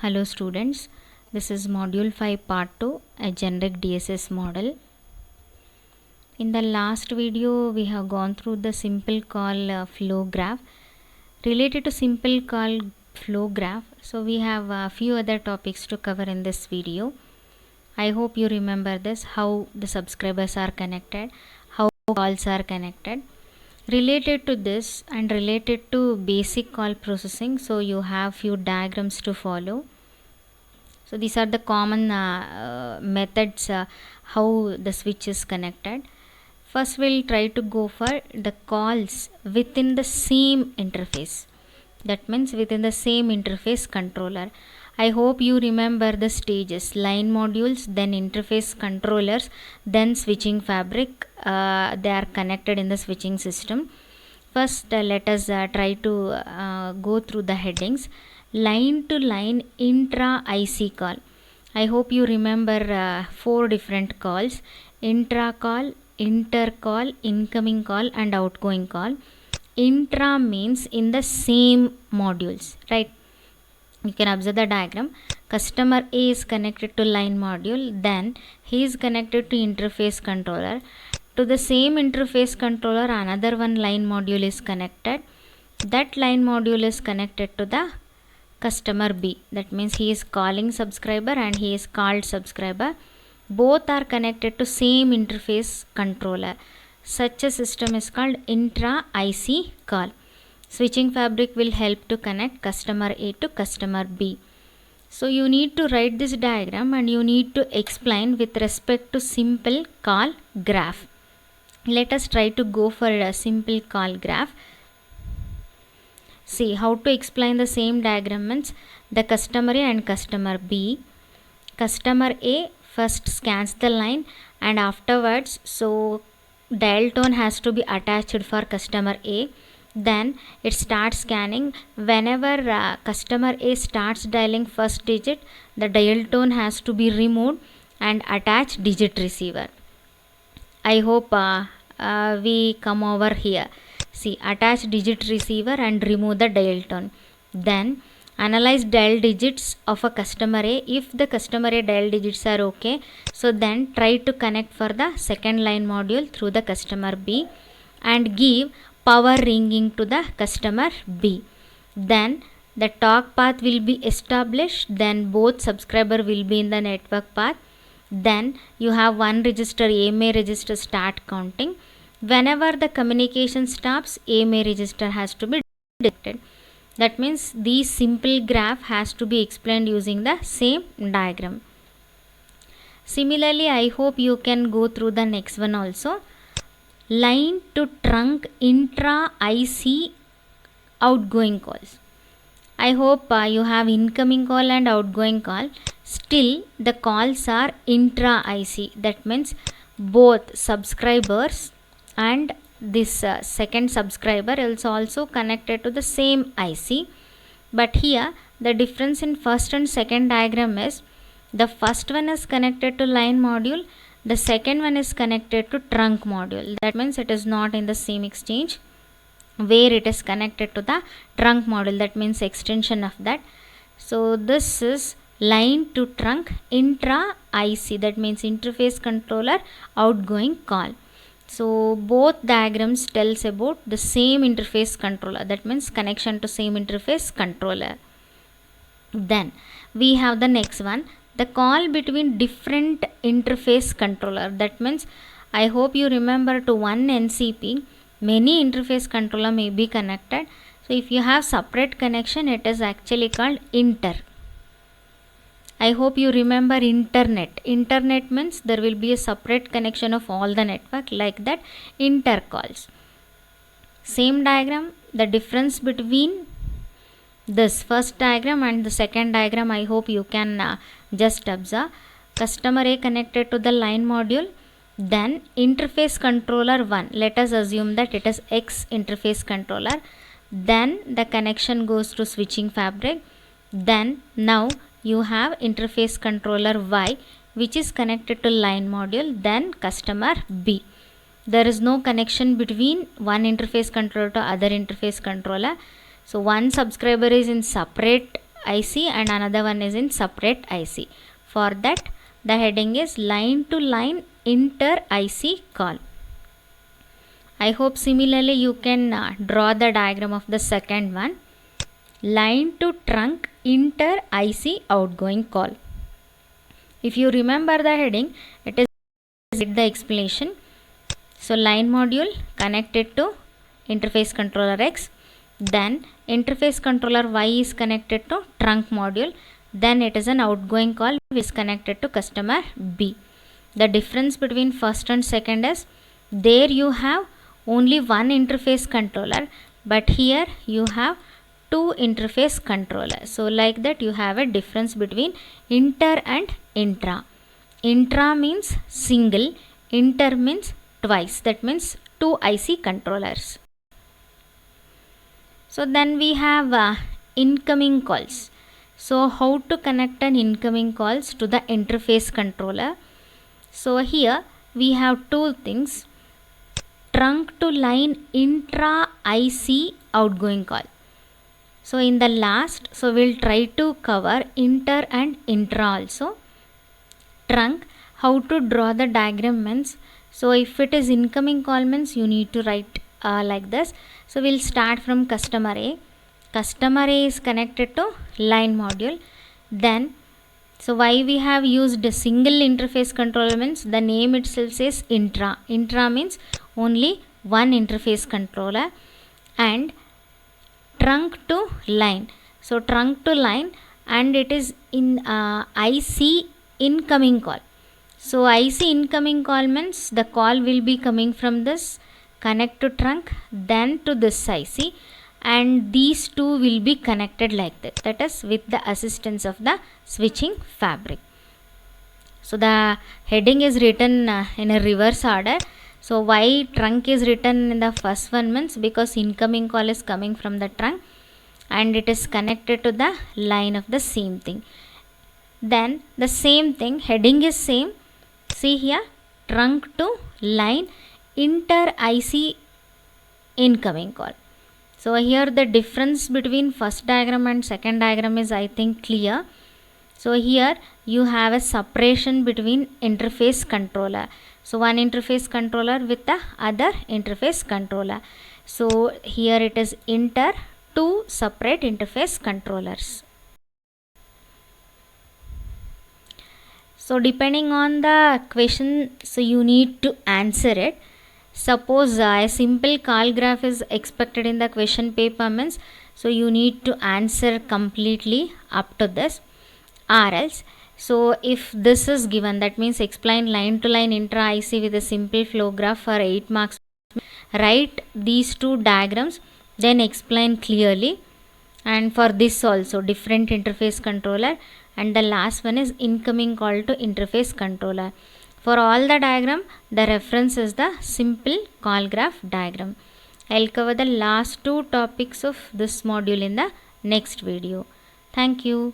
Hello students, this is module 5 part 2, a generic DSS model. In the last video we have gone through the simple call flow graph. Related to simple call flow graph, so we have a few other topics to cover in this video. I hope you remember this, how the subscribers are connected, how calls are connected. Related to this and related to basic call processing, so you have few diagrams to follow. So these are the common methods how the switch is connected. First we'll try to go for the calls within the same interface. That means within the same interface controller. I hope you remember the stages: line modules, then interface controllers, then switching fabric. They are connected in the switching system. First let us try to go through the headings. Line to line intra IC call. I hope you remember 4 different calls: intra call, inter call, incoming call and outgoing call. Intra means in the same modules, right? You can observe the diagram. Customer A is connected to line module, then he is connected to interface controller. To the same interface controller another one line module is connected. That line module is connected to the customer B. That means he is calling subscriber and he is called subscriber. Both are connected to same interface controller. Such a system is called intra IC call. Switching fabric will help to connect customer A to customer B. So you need to write this diagram and you need to explain with respect to simple call graph. Let us try to go for a simple call graph. See how to explain the same diagram means the customer A and customer B. Customer A first scans the line and afterwards dial tone has to be attached for customer A. Then it starts scanning. Whenever customer A starts dialing first digit, the dial tone has to be removed and attach digit receiver. I hope we come over here. See, attach digit receiver and remove the dial tone. Then analyze dial digits of a customer A. If the customer A dial digits are okay, so then try to connect for the second line module through the customer B and give power ringing to the customer B. Then the talk path will be established. Then both subscriber will be in the network path. Then you have one register, AMA register, start counting. Whenever the communication stops, AMA register has to be detected. That means the simple graph has to be explained using the same diagram. Similarly, I hope you can go through the next one also. Line to trunk intra IC outgoing calls. I hope you have incoming call and outgoing call. Still the calls are intra IC. That means both subscribers and this second subscriber is also connected to the same IC. But here the difference in first and second diagram is the first one is connected to line module, the second one is connected to trunk module. That means it is not in the same exchange where it is connected to the trunk module. That means extension of that. So this is line to trunk intra IC. That means interface controller outgoing call. So both diagrams tells about the same interface controller. That means connection to same interface controller. Then we have the next one, the call between different interface controller. That means I hope you remember to one NCP many interface controller may be connected. So if you have separate connection, it is actually called inter. I hope you remember internet. Internet means there will be a separate connection of all the network, like that inter calls. Same diagram, the difference between this first diagram and the second diagram I hope you can just observe. Customer A connected to the line module, then interface controller 1. Let us assume that it is X interface controller. Then the connection goes to switching fabric. Then now you have interface controller Y which is connected to line module, then customer B. There is no connection between one interface controller to other interface controller. So one subscriber is in separate IC and another one is in separate IC. For that, the heading is line to line inter IC call. I hope similarly you can draw the diagram of the second one. Line to trunk inter IC outgoing call. If you remember the heading, it is the explanation. So line module connected to interface controller X, then interface controller Y is connected to trunk module, then it is an outgoing call which is connected to customer B. The difference between first and second is there you have only one interface controller, but here you have two interface controllers. So like that you have a difference between inter and intra. Intra means single, inter means twice, that means two IC controllers. So then we have incoming calls. So how to connect an incoming calls to the interface controller? So here we have two things. Trunk to line intra IC outgoing call. So in the last, so we'll try to cover inter and intra also. Trunk, how to draw the diagram means, so if it is incoming call means you need to write like this. So we'll start from customer A. Customer A is connected to line module. Then, so why we have used a single interface controller means the name itself says intra. Intra means only one interface controller. And trunk to line. So trunk to line, and it is in IC incoming call. So IC incoming call means the call will be coming from this connect to trunk, then to this IC, and these two will be connected like that. That is with the assistance of the switching fabric. So the heading is written in a reverse order. So why trunk is written in the first one means because incoming call is coming from the trunk and it is connected to the line of the same thing. Then the same thing, heading is same. See here, trunk to line inter IC incoming call. So here the difference between first diagram and second diagram is I think clear. So here you have a separation between interface controller. So one interface controller with the other interface controller. So here it is inter, two separate interface controllers. So depending on the question, so you need to answer it. Suppose a simple call graph is expected in the question paper means, so you need to answer completely up to this, or else, so if this is given, that means explain line to line intra IC with a simple flow graph for 8 marks. Write these two diagrams, then explain clearly. And for this also different interface controller, and the last one is incoming call to interface controller. For all the diagram, the reference is the simple call graph diagram. I'll cover the last two topics of this module in the next video. Thank you.